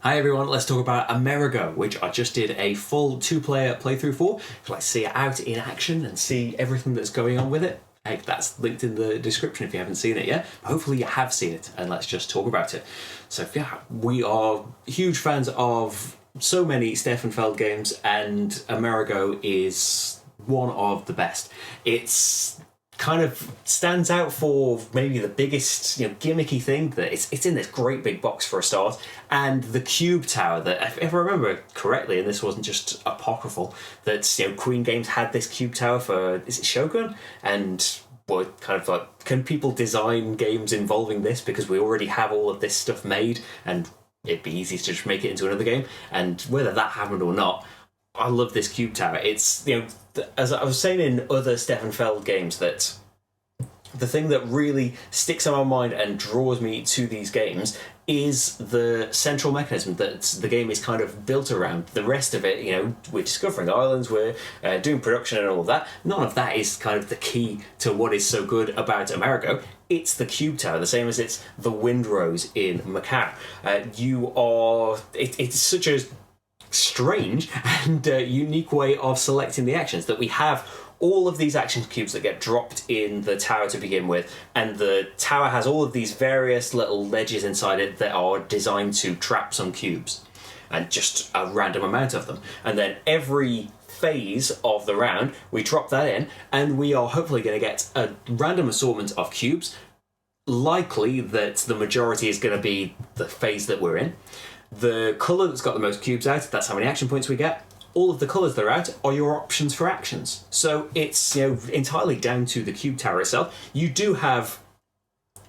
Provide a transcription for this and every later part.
Hi everyone, let's talk about Amerigo, which I just did a full two-player playthrough for. If you'd like to see it out in action and see everything that's going on with it, hey, that's linked in the description if you haven't seen it yet. But hopefully you have seen it, and let's just talk about it. So yeah, we are huge fans of so many Stefan Feld games, and Amerigo is one of the best. It's kind of stands out for maybe the biggest, gimmicky thing that it's in this great big box for a start, and the cube tower that, if I remember correctly, and this wasn't just apocryphal, that Queen Games had this cube tower for, is it Shogun? And well, kind of like, can people design games involving this because we already have all of this stuff made, and it'd be easy to just make it into another game. And whether that happened or not, I love this cube tower. It's, as I was saying in other Stefan Feld games, that the thing that really sticks in my mind and draws me to these games is the central mechanism that the game is kind of built around. The rest of it, we're discovering islands, we're doing production and all of that. None of that is kind of the key to what is so good about Amerigo. It's the cube tower, the same as it's the windrows in Macau. It's such a strange and unique way of selecting the actions that we have all of these action cubes that get dropped in the tower to begin with, and the tower has all of these various little ledges inside it that are designed to trap some cubes, and just a random amount of them. And then every phase of the round we drop that in, and we are hopefully going to get a random assortment of cubes. Likely that the majority is going to be the phase that we're in. The colour that's got the most cubes out, that's how many action points we get. All of the colours that are out are your options for actions. So it's entirely down to the cube tower itself. You do have,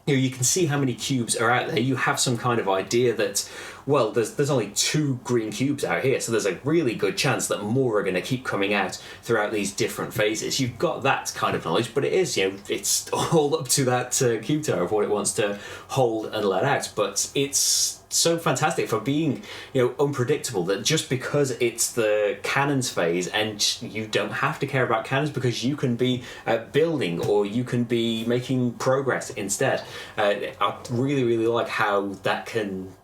you can see how many cubes are out there. You have some kind of idea that, well, there's only 2 green cubes out here, so there's a really good chance that more are going to keep coming out throughout these different phases. You've got that kind of knowledge, but it is, it's all up to that cube tower of what it wants to hold and let out. But it's so fantastic for being unpredictable, that just because it's the cannons phase and you don't have to care about cannons because you can be building or you can be making progress instead. I really like how that can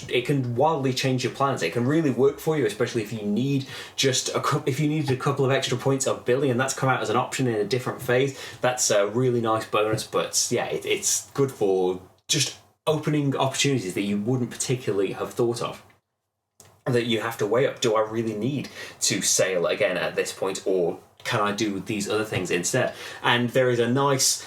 it can wildly change your plans. It can really work for you, especially if you need if you needed a couple of extra points of building, and that's come out as an option in a different phase. That's a really nice bonus. But yeah, it's good for just opening opportunities that you wouldn't particularly have thought of, that you have to weigh up. Do I really need to sail again at this point, or can I do these other things instead? And there is a nice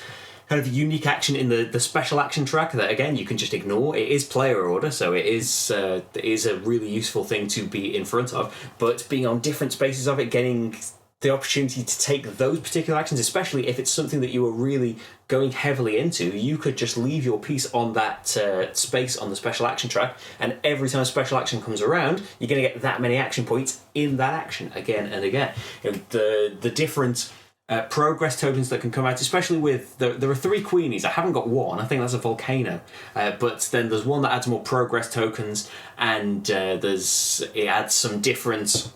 kind of unique action in the special action track that, again, you can just ignore. It is player order, so it is a really useful thing to be in front of, but being on different spaces of it, getting the opportunity to take those particular actions, especially if it's something that you are really going heavily into, you could just leave your piece on that space on the special action track, and every time a special action comes around, you're going to get that many action points in that action again and again. The different progress tokens that can come out, especially with there are 3 queenies. I haven't got one. I think that's a volcano, but then there's one that adds more progress tokens, and it adds some different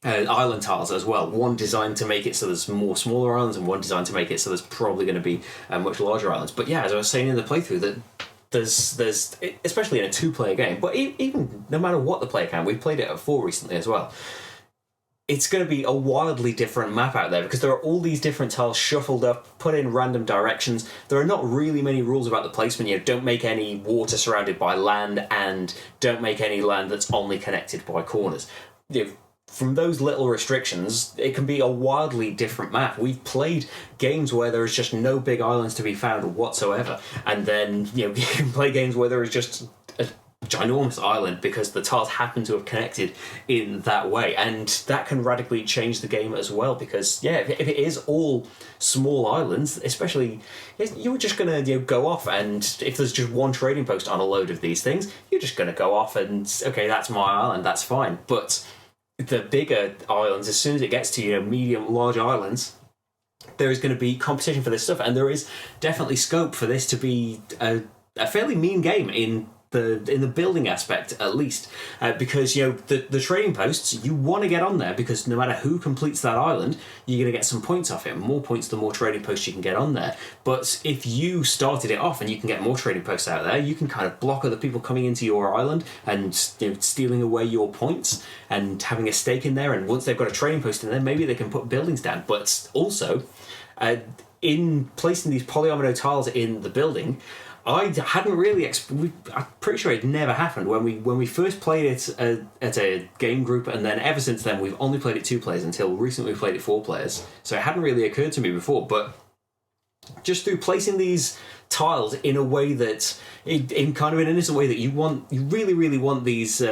island tiles as well. One designed to make it so there's more smaller islands, and one designed to make it so there's probably going to be much larger islands. But yeah, as I was saying in the playthrough, that there's especially in a 2-player game, but even no matter what the player can, we've played it at 4 recently as well, it's going to be a wildly different map out there because there are all these different tiles shuffled up, put in random directions. There are not really many rules about the placement. Don't make any water surrounded by land, and don't make any land that's only connected by corners. From those little restrictions, it can be a wildly different map. We've played games where there is just no big islands to be found whatsoever, and then you can play games where there is just a ginormous island because the tiles happen to have connected in that way, and that can radically change the game as well. Because if it is all small islands, especially, you're just going to go off, and if there's just one trading post on a load of these things, you're just going to go off and, okay, that's my island, that's fine. But the bigger islands, as soon as it gets to medium, large islands, there is going to be competition for this stuff, and there is definitely scope for this to be a fairly mean game in in the building aspect at least, because the trading posts, you want to get on there because no matter who completes that island, you're going to get some points off it. More points, the more trading posts you can get on there. But if you started it off and you can get more trading posts out there, you can kind of block other people coming into your island and stealing away your points and having a stake in there. And once they've got a trading post in there, maybe they can put buildings down. But also, in placing these polyomino tiles in the building, I hadn't really. I'm pretty sure it never happened when we first played it at a game group, and then ever since then we've only played it 2 players until recently we played it 4 players. So it hadn't really occurred to me before, but just through placing these tiles in a way that, in kind of an innocent way that you really want these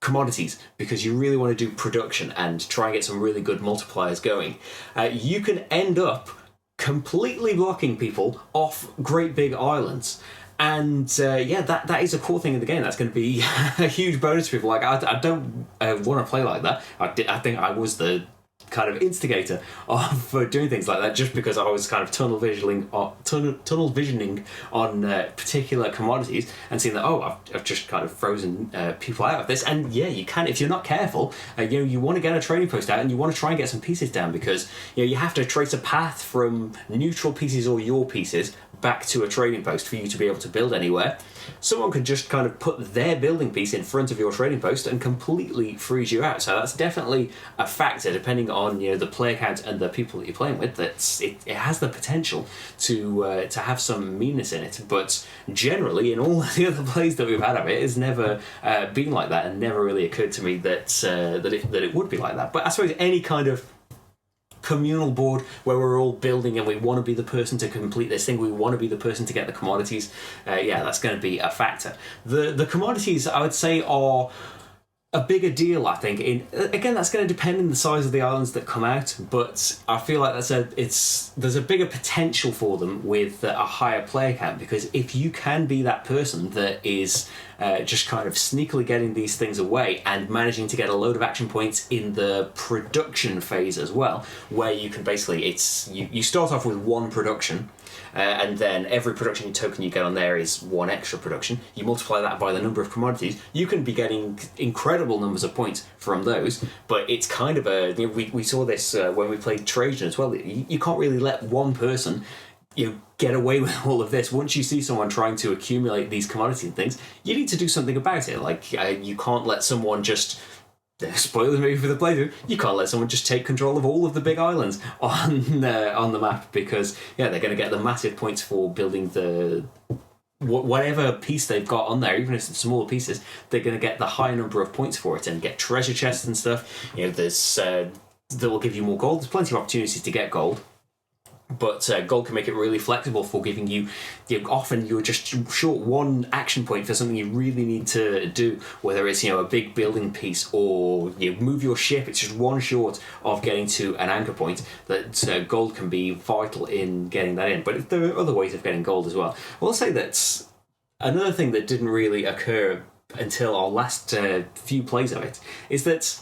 commodities, because you really want to do production and try and get some really good multipliers going, you can end up completely blocking people off great big islands. And that is a cool thing in the game. That's going to be a huge bonus for people. Like, I don't want to play like that. I think I was the kind of instigator of doing things like that, just because I was kind of tunnel visioning on particular commodities and seeing that, I've just kind of frozen people out of this. And yeah, you can, if you're not careful, you want to get a trading post out and you want to try and get some pieces down, because you have to trace a path from neutral pieces or your pieces back to a trading post for you to be able to build anywhere. Someone could just kind of put their building piece in front of your trading post and completely freeze you out. So that's definitely a factor, depending on the player count and the people that you're playing with. It has the potential to have some meanness in it. But generally, in all the other plays that we've had of it, it's never been like that, and never really occurred to me that it would be like that. But I suppose any kind of communal board where we're all building and we want to be the person to complete this thing, we want to be the person to get the commodities, that's going to be a factor. The commodities, I would say, are a bigger deal, I think. Again, that's going to depend on the size of the islands that come out, but I feel like there's a bigger potential for them with a higher player count, because if you can be that person that is just kind of sneakily getting these things away and managing to get a load of action points in the production phase as well, where you can basically, you start off with 1 production, and then every production token you get on there is 1 extra production. You multiply that by the number of commodities, you can be getting incredible numbers of points from those. But it's kind of we saw this when we played Trajan as well. You can't really let one person get away with all of this. Once you see someone trying to accumulate these commodities and things, you need to do something about it. Like, you can't let someone just, spoilers maybe for the playthrough, you can't let someone just take control of all of the big islands on the map, because they're going to get the massive points for building the whatever piece they've got on there. Even if it's smaller pieces, they're going to get the high number of points for it and get treasure chests and stuff. There's that will give you more gold. There's plenty of opportunities to get gold. But gold can make it really flexible for giving you, often you're just short 1 action point for something you really need to do, whether it's a big building piece or move your ship. It's just 1 short of getting to an anchor point. That gold can be vital in getting that in. But there are other ways of getting gold as well. I will say that another thing that didn't really occur until our last few plays of it is that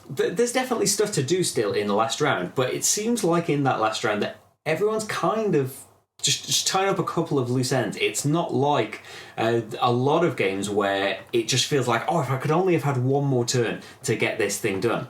there's definitely stuff to do still in the last round, but it seems like in that last round that everyone's kind of just tying up a couple of loose ends. It's not like a lot of games where it just feels like, if I could only have had 1 more turn to get this thing done.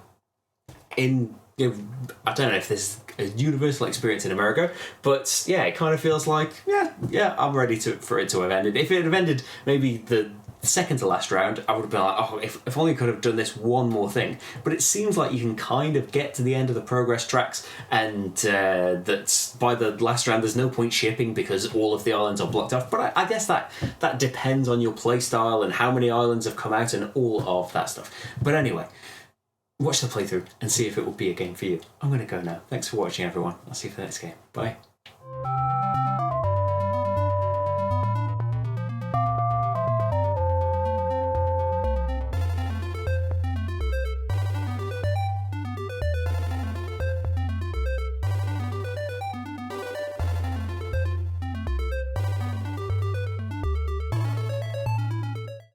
I don't know if this is a universal experience in Amerigo, but it kind of feels like, I'm ready for it to have ended. If it had ended maybe the second to last round, I would have been like, if only I could have done this 1 more thing. But it seems like you can kind of get to the end of the progress tracks, and that by the last round there's no point shipping because all of the islands are blocked off. But I guess that depends on your play style and how many islands have come out and all of that stuff. But anyway, watch the playthrough and see if it will be a game for you. I'm going to go now. Thanks for watching, everyone. I'll see you for the next game. Bye.